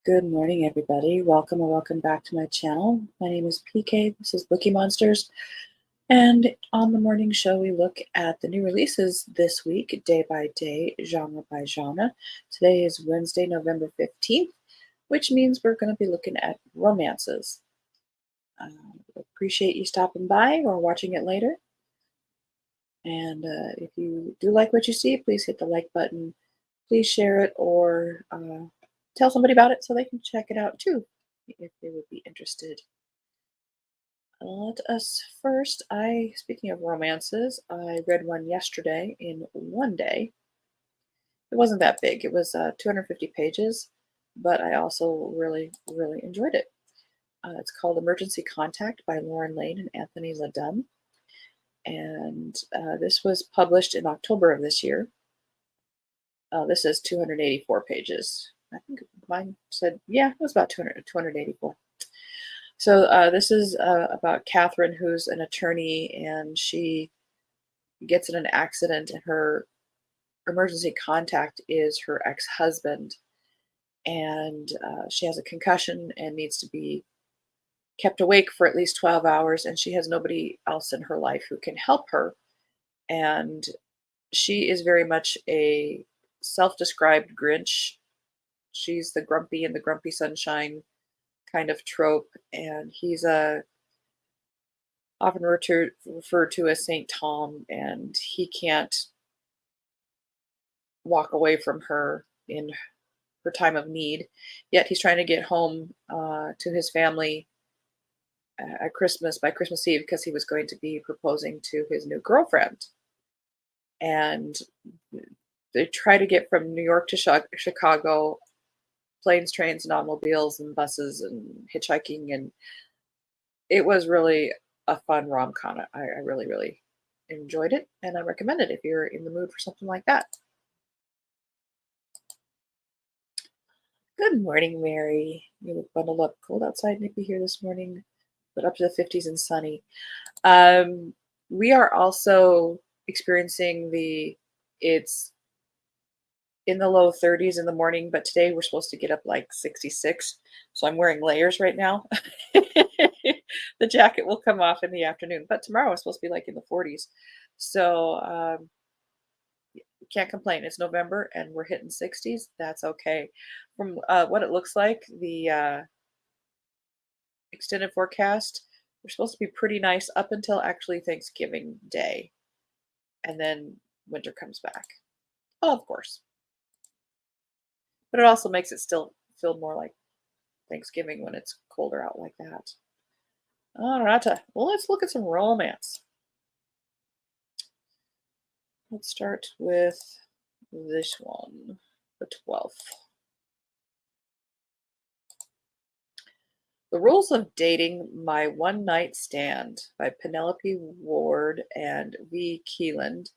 Good morning, everybody. Welcome or welcome back to my channel. My name is PK. This is Bookeemonsters. And on the morning show, we look at the new releases this week, day by day, genre by genre. Today is Wednesday, November 15th, which means we're going to be looking at romances. Appreciate you stopping by or watching it later. And if you do like what you see, please hit the like button. Please share it or tell somebody about it so they can check it out too, if they would be interested. Let us first, speaking of romances, I read one yesterday in one day. It wasn't that big. It was 250 pages, but I also really enjoyed it. It's called Emergency Contact by Lauren Lane and Anthony LaDumme. And this was published in October of this year. This is 284 pages. I think mine said, yeah, it was about 284. So this is about Catherine, who's an attorney, and she gets in an accident, and her emergency contact is her ex-husband, and she has a concussion and needs to be kept awake for at least 12 hours, and she has nobody else in her life who can help her. And she is very much a self-described Grinch. She's the grumpy and the grumpy sunshine kind of trope, and he's often referred to as Saint Tom, and he can't walk away from her in her time of need. Yet he's trying to get home to his family at Christmas by Christmas Eve because he was going to be proposing to his new girlfriend. And they try to get from New York to Chicago, planes, trains, and automobiles, and buses, and hitchhiking, and it was really a fun rom-com. I really enjoyed it, and I recommend it if you're in the mood for something like that. Good morning, Mary. You look bundled up. Cold outside, nippy here this morning, but up to the 50s and sunny. We are also experiencing it's in the low 30s in the morning, but today we're supposed to get up like 66. So I'm wearing layers right now. The jacket will come off in the afternoon, but tomorrow is supposed to be like in the 40s. So can't complain. It's November and we're hitting 60s. That's okay. From what it looks like, the extended forecast, we're supposed to be pretty nice up until actually Thanksgiving Day. And then winter comes back. Oh, of course. But it also makes it still feel more like Thanksgiving when it's colder out like that. All right. Well, let's look at some romance. Let's start with this one, the 12th. The Rules of Dating My One Night Stand by Penelope Ward and V. Keeland.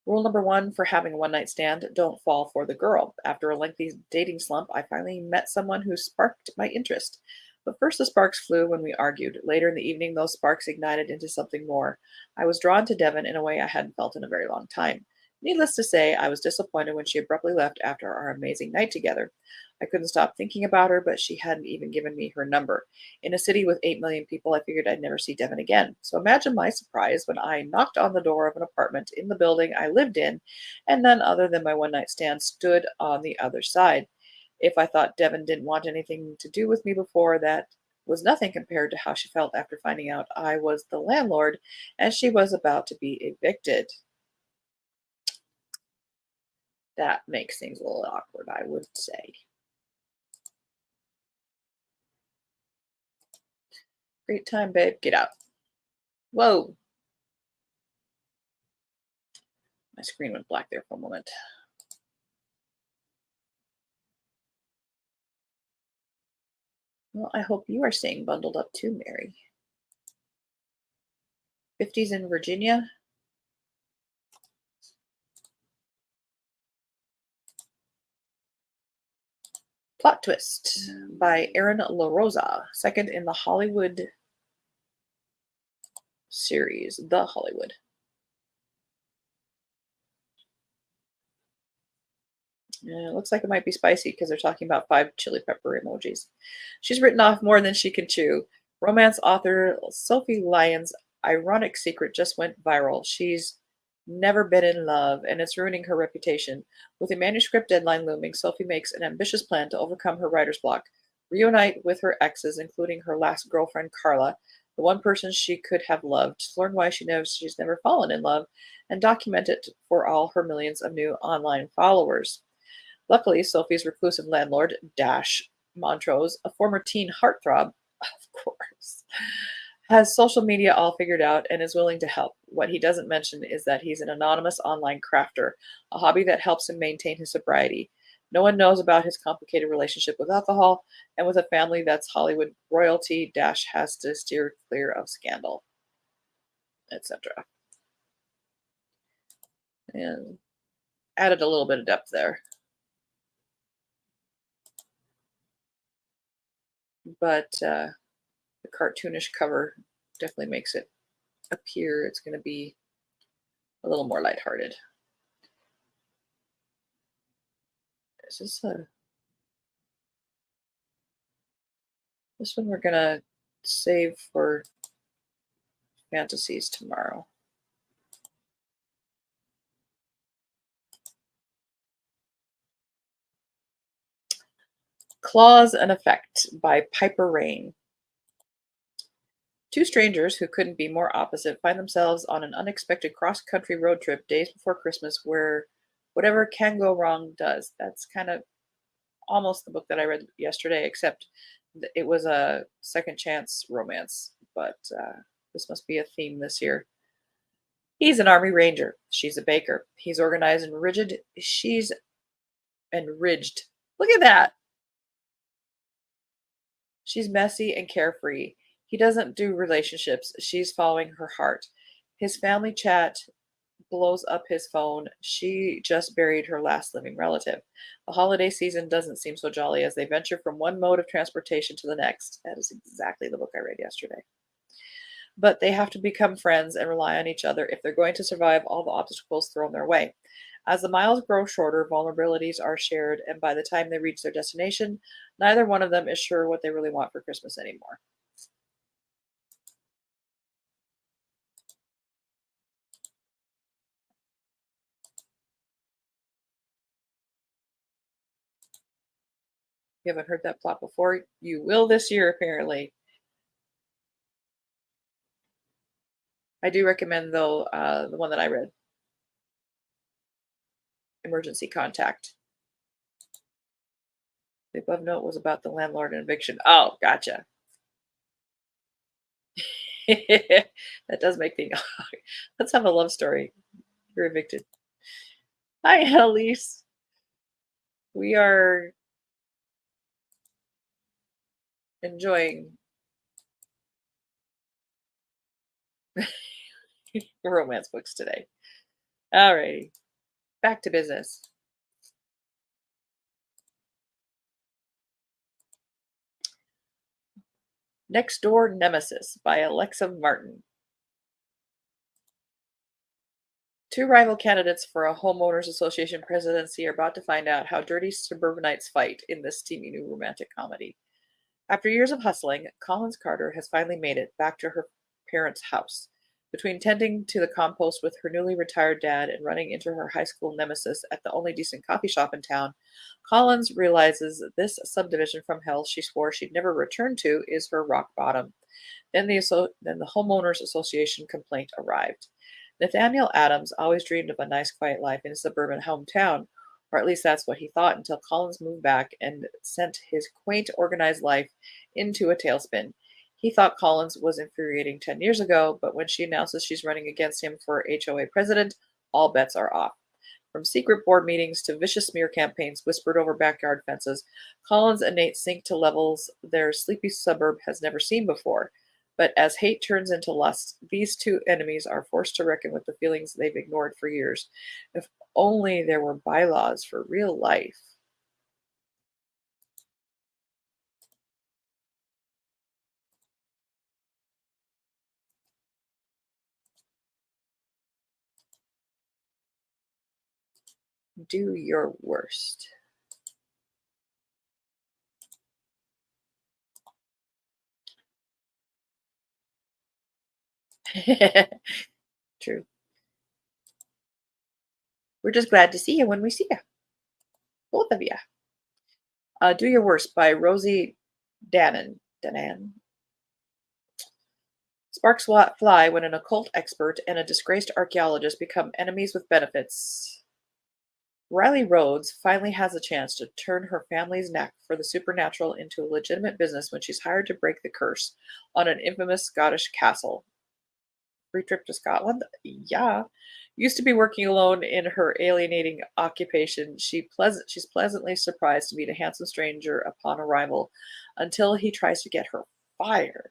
Rule number 1 for having a one night stand: don't fall for the girl. After a lengthy dating slump, I finally met someone who sparked my interest. But first, the sparks flew when we argued. Later in the evening, those sparks ignited into something more. I was drawn to Devon in a way I hadn't felt in a very long time. Needless to say, I was disappointed when she abruptly left after our amazing night together. I couldn't stop thinking about her, but she hadn't even given me her number. In a city with 8 million people, I figured I'd never see Devon again. So imagine my surprise when I knocked on the door of an apartment in the building I lived in, and none other than my one night stand stood on the other side. If I thought Devon didn't want anything to do with me before, that was nothing compared to how she felt after finding out I was the landlord and she was about to be evicted. That makes things a little awkward, I would say. Great time, babe. Get out. Whoa. My screen went black there for a moment. Well, I hope you are staying bundled up too, Mary. 50s in Virginia. Plot Twist by Erin LaRosa, second in the Hollywood series, The Hollywood. Yeah, it looks like it might be spicy because they're talking about 5 chili pepper emojis. She's written off more than she can chew. Romance author Sophie Lyon's ironic secret just went viral. She's never been in love, and it's ruining her reputation. With a manuscript deadline looming, Sophie makes an ambitious plan to overcome her writer's block, reunite with her exes, including her last girlfriend, Carla, the one person she could have loved, to learn why she's never fallen in love, and document it for all her millions of new online followers. Luckily, Sophie's reclusive landlord, Dash Montrose, a former teen heartthrob, of course, has social media all figured out and is willing to help. What he doesn't mention is that he's an anonymous online crafter, a hobby that helps him maintain his sobriety. No one knows about his complicated relationship with alcohol, and with a family that's Hollywood royalty, Dash has to steer clear of scandal, etc. And added a little bit of depth there. But the cartoonish cover definitely makes it appear it's going to be a little more lighthearted. Is this a this one we're gonna save for fantasies tomorrow. Clause and Effect by Piper Rain. Two strangers who couldn't be more opposite find themselves on an unexpected cross-country road trip days before Christmas where whatever can go wrong does. That's kind of almost the book that I read yesterday, except it was a second chance romance, but this must be a theme this year. He's an army ranger. She's a baker. He's organized and rigid. She's ridged. Look at that. She's messy and carefree. He doesn't do relationships. She's following her heart. His family chat blows up his phone. She just buried her last living relative. The holiday season doesn't seem so jolly as they venture from one mode of transportation to the next. That is exactly the book I read yesterday. But they have to become friends and rely on each other if they're going to survive all the obstacles thrown their way. As the miles grow shorter, vulnerabilities are shared, and by the time they reach their destination, neither one of them is sure what they really want for Christmas anymore. You haven't heard that plot before? You will this year, apparently. I do recommend, though, the one that I read, Emergency Contact. The above note was about the landlord and eviction. Oh, gotcha. That does make things. Let's have a love story. You're evicted. Hi, Annalise. We are enjoying romance books today. Alrighty, back to business. Next Door Nemesis by Alexa Martin. Two rival candidates for a homeowners association presidency are about to find out how dirty suburbanites fight in this steamy new romantic comedy. After years of hustling, Collins Carter has finally made it back to her parents' house. Between tending to the compost with her newly retired dad and running into her high school nemesis at the only decent coffee shop in town, Collins realizes this subdivision from hell she swore she'd never return to is her rock bottom. Then the homeowners association complaint arrived. Nathaniel Adams always dreamed of a nice quiet life in his suburban hometown, or at least that's what he thought until Collins moved back and sent his quaint, organized life into a tailspin. He thought Collins was infuriating 10 years ago, but when she announces she's running against him for HOA president, all bets are off. From secret board meetings to vicious smear campaigns whispered over backyard fences, Collins and Nate sink to levels their sleepy suburb has never seen before. But as hate turns into lust, these two enemies are forced to reckon with the feelings they've ignored for years. If only there were bylaws for real life. Do your worst. True. We're just glad to see you when we see you, both of you. Do Your Worst by Rosie Danan. Sparks fly when an occult expert and a disgraced archaeologist become enemies with benefits. Riley Rhodes finally has a chance to turn her family's knack for the supernatural into a legitimate business when she's hired to break the curse on an infamous Scottish castle. Free trip to Scotland? Yeah. Used to be working alone in her alienating occupation, she's pleasantly surprised to meet a handsome stranger upon arrival until he tries to get her fired.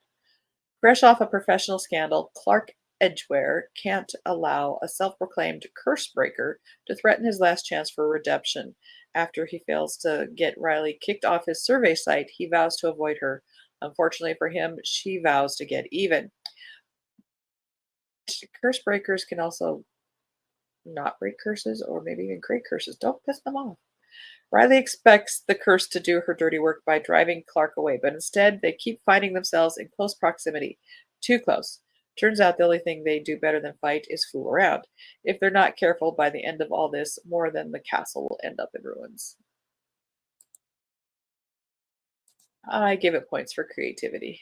Fresh off a professional scandal, Clark Edgware can't allow a self-proclaimed curse breaker to threaten his last chance for redemption. After he fails to get Riley kicked off his survey site, he vows to avoid her. Unfortunately for him, she vows to get even. Curse breakers can also not break curses or maybe even create curses. Don't piss them off. Riley expects the curse to do her dirty work by driving Clark away, but instead they keep finding themselves in close proximity. Too close. Turns out the only thing they do better than fight is fool around. If they're not careful, by the end of all this, more than the castle will end up in ruins. I give it points for creativity.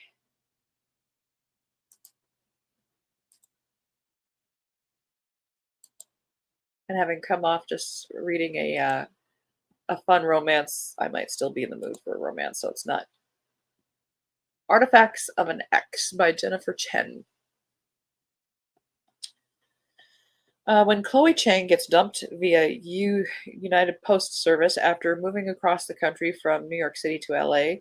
And having come off just reading a fun romance, I might still be in the mood for a romance, so it's not. Artifacts of an Ex by Jennifer Chen. When Chloe Chang gets dumped via United Post Service after moving across the country from New York City to LA,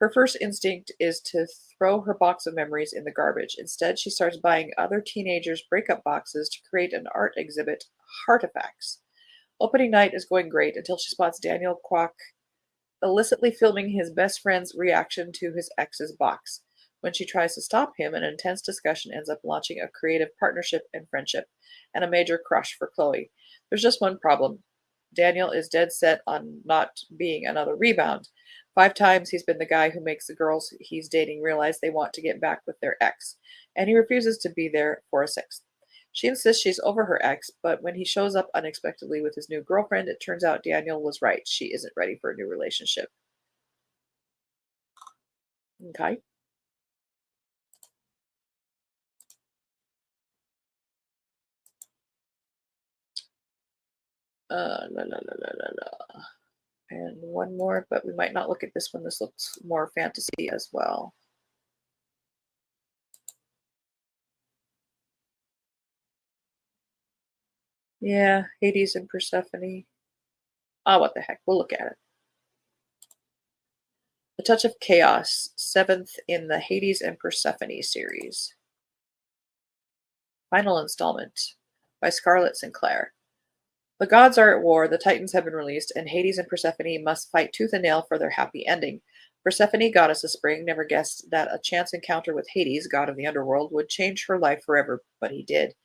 her first instinct is to throw her box of memories in the garbage. Instead, she starts buying other teenagers' breakup boxes to create an art exhibit, Heartifacts. Opening night is going great until she spots Daniel Kwok illicitly filming his best friend's reaction to his ex's box. When she tries to stop him, an intense discussion ends up launching a creative partnership and friendship, and a major crush for Chloe. There's just one problem. Daniel is dead set on not being another rebound. 5 times he's been the guy who makes the girls he's dating realize they want to get back with their ex, and he refuses to be there for a sixth. She insists she's over her ex, but when he shows up unexpectedly with his new girlfriend, it turns out Daniel was right. She isn't ready for a new relationship. Okay. La la la la la la. And one more, but we might not look at this one. This looks more fantasy as well. Yeah, Hades and Persephone. Ah, what the heck? We'll look at it. A Touch of Chaos, seventh in the Hades and Persephone series. Final installment by Scarlett Sinclair. The gods are at war, the Titans have been released, and Hades and Persephone must fight tooth and nail for their happy ending. Persephone, goddess of spring, never guessed that a chance encounter with Hades, god of the underworld, would change her life forever, but he did.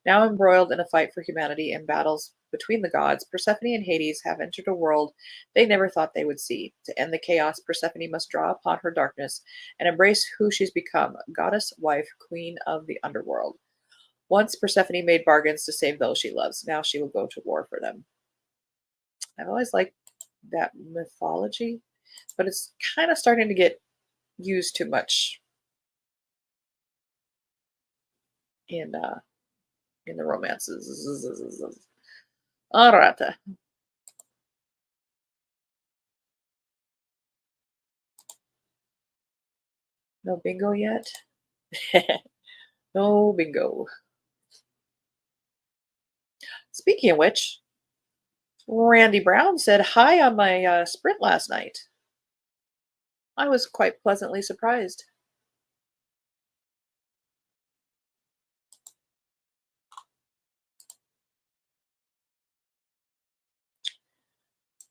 Now embroiled in a fight for humanity and battles between the gods, Persephone and Hades have entered a world they never thought they would see. To end the chaos, Persephone must draw upon her darkness and embrace who she's become, goddess, wife, queen of the underworld. Once Persephone made bargains to save those she loves. Now she will go to war for them. I've always liked that mythology, but it's kind of starting to get used too much in uh in the romances. All right. No bingo yet? No bingo. Speaking of which, Randy Brown said hi on my sprint last night. I was quite pleasantly surprised.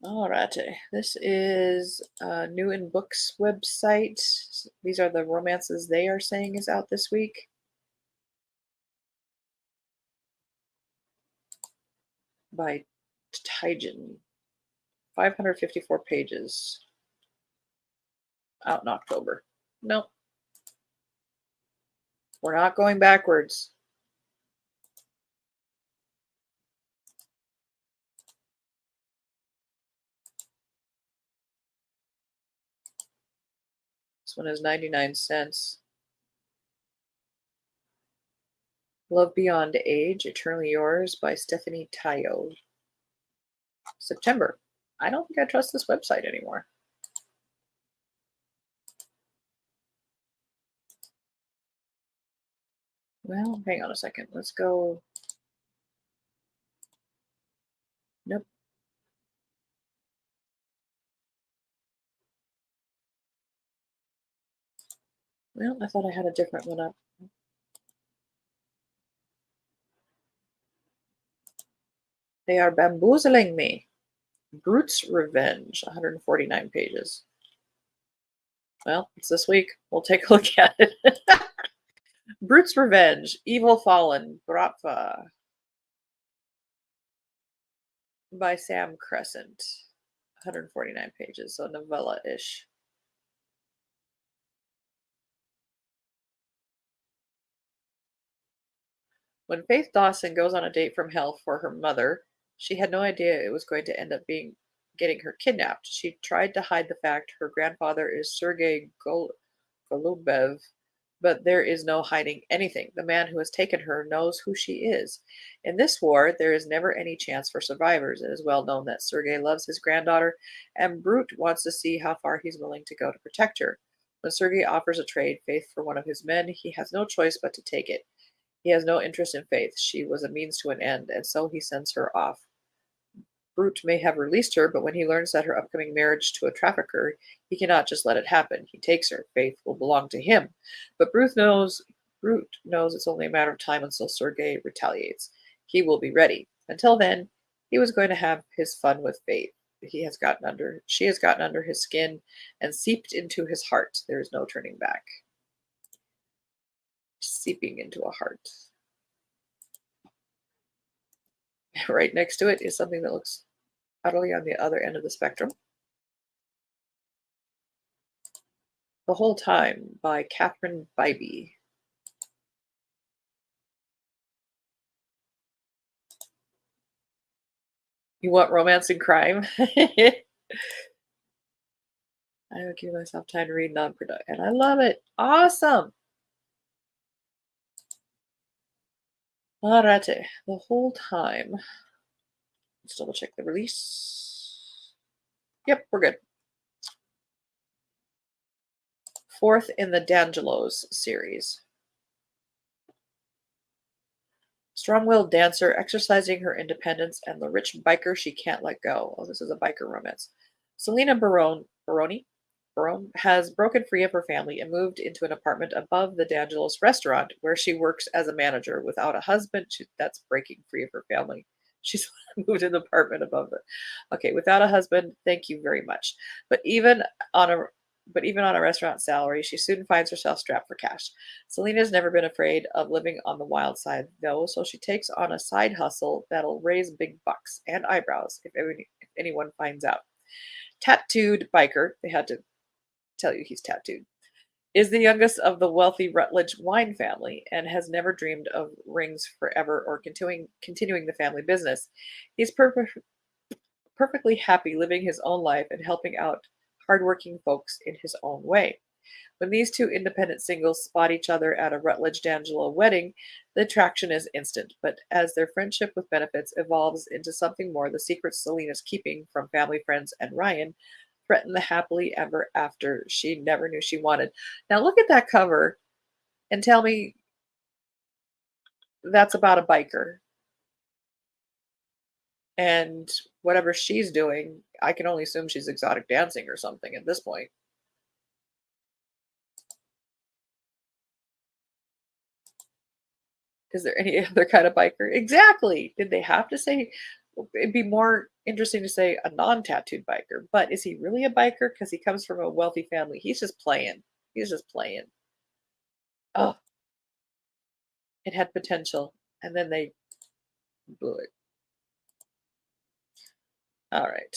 Alrighty. This is New in Books website. These are the romances they are saying is out this week. By Tijin. 554 pages. Out in October. Nope. We're not going backwards. This one is 99 cents. Love Beyond Age, Eternally Yours by Stephanie Tayo. September. I don't think I trust this website anymore. Well, hang on a second. Let's go. Nope. Well, I thought I had a different one up. They are bamboozling me. Brute's Revenge, 149 pages. Well, it's this week. We'll take a look at it. Brute's Revenge, Evil Fallen, Bratva by Sam Crescent. 149 pages, so novella-ish. When Faith Dawson goes on a date from hell for her mother, she had no idea it was going to end up being getting her kidnapped. She tried to hide the fact her grandfather is Sergei Golubev, but there is no hiding anything. The man who has taken her knows who she is. In this war, there is never any chance for survivors. It is well known that Sergei loves his granddaughter, and Brute wants to see how far he's willing to go to protect her. When Sergei offers a trade, Faith, for one of his men, he has no choice but to take it. He has no interest in Faith. She was a means to an end, and so he sends her off. Brute may have released her, but when he learns that her upcoming marriage to a trafficker, he cannot just let it happen. He takes her. Faith will belong to him. But Brute knows it's only a matter of time until Sergei retaliates. He will be ready. Until then, he was going to have his fun with Faith. She has gotten under his skin and seeped into his heart. There is no turning back. Seeping into a heart. Right next to it is something that looks utterly on the other end of the spectrum. The Whole Time by Catherine Bybee. You want romance and crime? I would give myself time to read non-productive, and I love it. Awesome. Alrighty, The Whole Time. Let's double check the release. Yep, we're good. Fourth in the D'Angelo's series. Strong-willed dancer exercising her independence and the rich biker she can't let go. Oh, this is a biker romance. Selena Barone has broken free of her family and moved into an apartment above the D'Angelo's restaurant where she works as a manager without a husband. That's breaking free of her family. She's moved in the apartment above it. Okay, without a husband, thank you very much. But even on a but even on a restaurant salary, she soon finds herself strapped for cash. Selena's never been afraid of living on the wild side, though, so she takes on a side hustle that'll raise big bucks and eyebrows if anyone finds out. Tattooed biker, they had to tell you he's tattooed, is the youngest of the wealthy Rutledge wine family and has never dreamed of rings forever or continuing the family business. He's perfectly happy living his own life and helping out hardworking folks in his own way. When these two independent singles spot each other at a Rutledge D'Angelo wedding, the attraction is instant. But as their friendship with benefits evolves into something more, the secrets Selena's keeping from family, friends, and Ryan threaten the happily ever after she never knew she wanted. Now look at that cover and tell me that's about a biker. And whatever she's doing, I can only assume she's exotic dancing or something at this point. Is there any other kind of biker? Exactly. Did they have to say? It'd be more interesting to say a non-tattooed biker, but is he really a biker? Because he comes from a wealthy family. He's just playing. He's just playing. Oh, it had potential, and then they blew it. All right,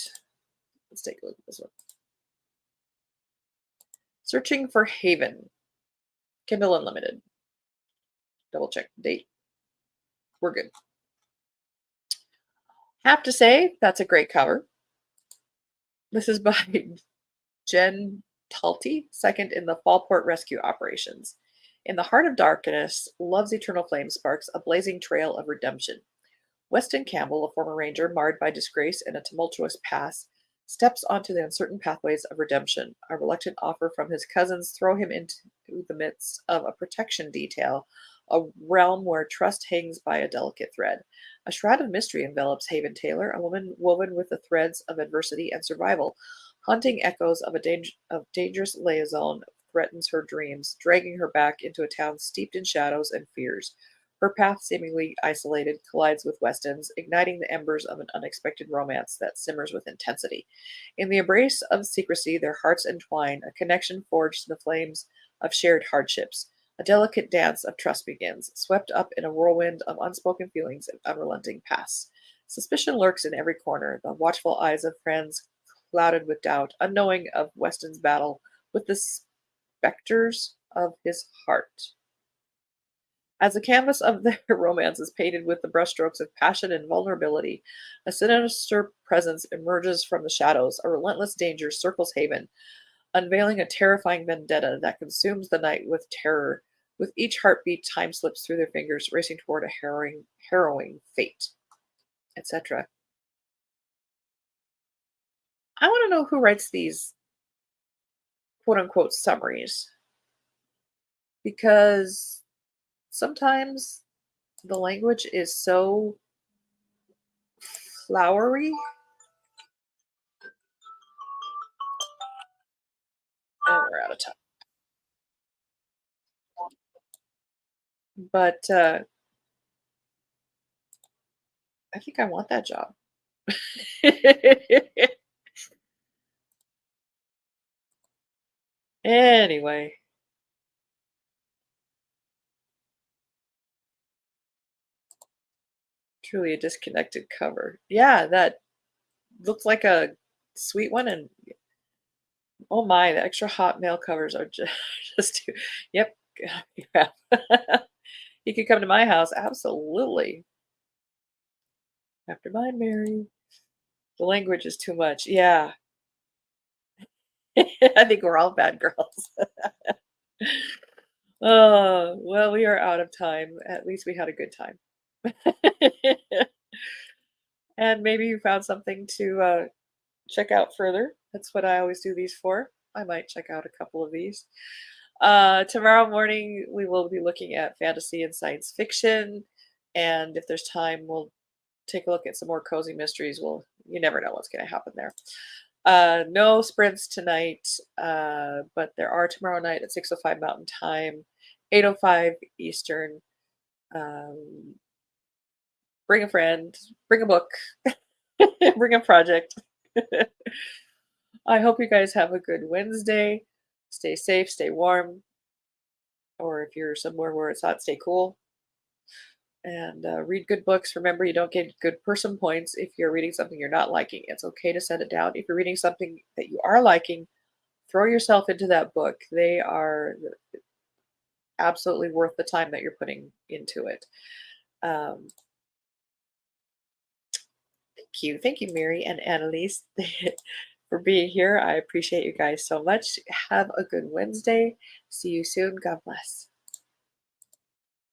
let's take a look at this one. Searching for Haven, Kindle Unlimited. double check the date. We're good. Have to say, that's a great cover. This is by Jen Talty, second in the Fallport rescue operations. In the heart of darkness, love's eternal flame sparks a blazing trail of redemption. Weston Campbell, a former ranger marred by disgrace and a tumultuous past, steps onto the uncertain pathways of redemption. A reluctant offer from his cousins throw him into the midst of a protection detail, a realm where trust hangs by a delicate thread. A shroud of mystery envelops Haven Taylor, a woman woven with the threads of adversity and survival. Haunting echoes of dangerous liaison threatens her dreams, dragging her back into a town steeped in shadows and fears. Her path, seemingly isolated, collides with Weston's, igniting the embers of an unexpected romance that simmers with intensity. In the embrace of secrecy, their hearts entwine, a connection forged in the flames of shared hardships. A delicate dance of trust begins, swept up in a whirlwind of unspoken feelings and unrelenting pasts. Suspicion lurks in every corner, the watchful eyes of friends clouded with doubt, unknowing of Weston's battle with the specters of his heart. As the canvas of their romance is painted with the brushstrokes of passion and vulnerability, a sinister presence emerges from the shadows. A relentless danger circles Haven, unveiling a terrifying vendetta that consumes the night with terror. With each heartbeat, time slips through their fingers, racing toward a harrowing fate, etc. I want to know who writes these quote unquote summaries because sometimes the language is so flowery. And we're out of time. But I think I want that job. Anyway, truly a disconnected cover. Yeah, that looks like a sweet one. And oh my, the extra hot mail covers are just, just too, yep. Yeah. You could come to my house. Absolutely. After mine, Mary. The language is too much. Yeah. I think we're all bad girls. Oh, well, we are out of time. At least we had a good time. And maybe you found something to check out further. That's what I always do these for. I might check out a couple of these. Tomorrow morning, we will be looking at fantasy and science fiction. And if there's time, we'll take a look at some more cozy mysteries. You never know what's going to happen there. No sprints tonight, but there are tomorrow night at 6:05 Mountain Time, 8:05 Eastern. Um, bring a friend, bring a book, bring a project. I hope you guys have a good Wednesday. Stay safe, stay warm, or if you're somewhere where it's hot, stay cool. And read good books. Remember, you don't get good person points if you're reading something you're not liking. It's okay to set it down. If you're reading something that you are liking, throw yourself into that book. They are absolutely worth the time that you're putting into it. Um, Thank you, Mary and Annalise, for being here. I appreciate you guys so much. Have a good Wednesday. See you soon. God bless.